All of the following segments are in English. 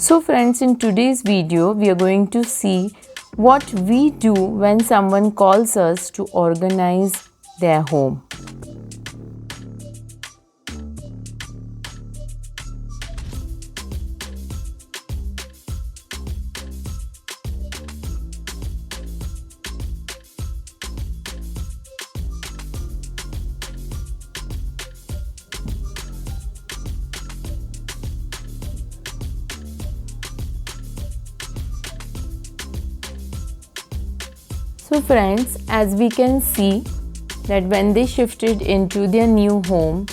So friends, in today's video, we are going to see what we do when someone calls us to organize their home. So friends, as we can see that when they shifted into their new home,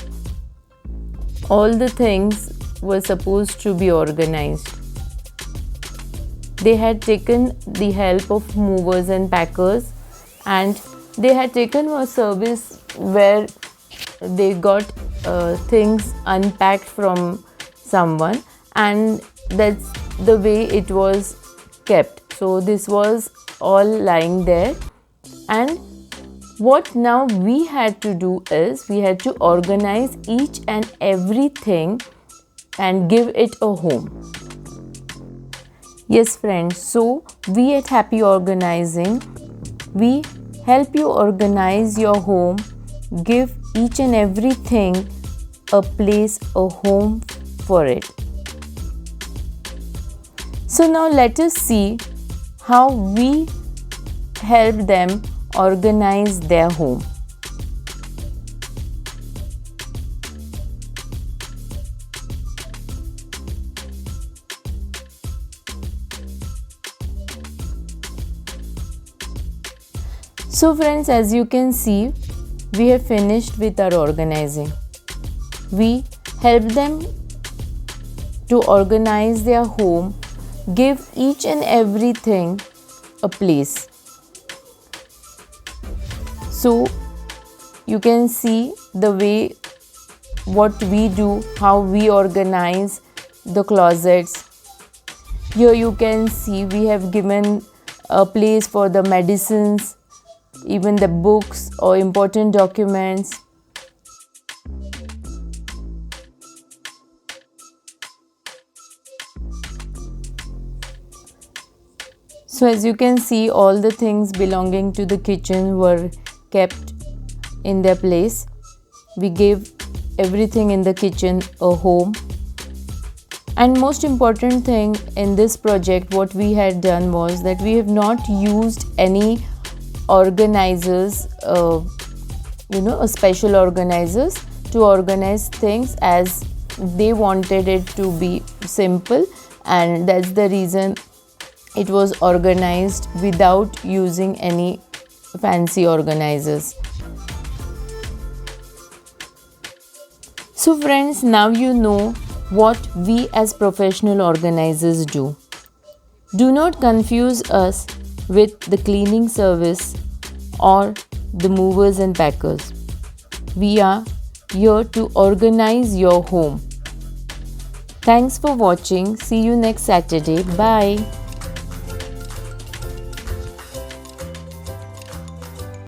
all the things were supposed to be organized. They had taken the help of movers and packers, and they had taken a service where they got things unpacked from someone, and that's the way it was kept. So this was all lying there, and what now we had to do is we had to organize each and everything and give it a home. Yes friends, so we at Happy Organizing, we help you organize your home, give each and everything a place, a home for it. So now let us see how we help them organize their home. So friends, as you can see, we have finished with our organizing. We help them to organize their home, give each and everything a place. So you can see the way what we do, how we organize the closets. Here you can see we have given a place for the medicines, even the books or important documents. So as you can see, all the things belonging to the kitchen were kept in their place. We gave everything in the kitchen a home. And most important thing in this project, what we had done was that we have not used any organizers, special organizers to organize things, as they wanted it to be simple, and that's the reason it was organized without using any fancy organizers. So friends, now you know what we as professional organizers do. Do not confuse us with the cleaning service or the movers and packers. We are here to organize your home. Thanks for watching. See you next Saturday. Bye.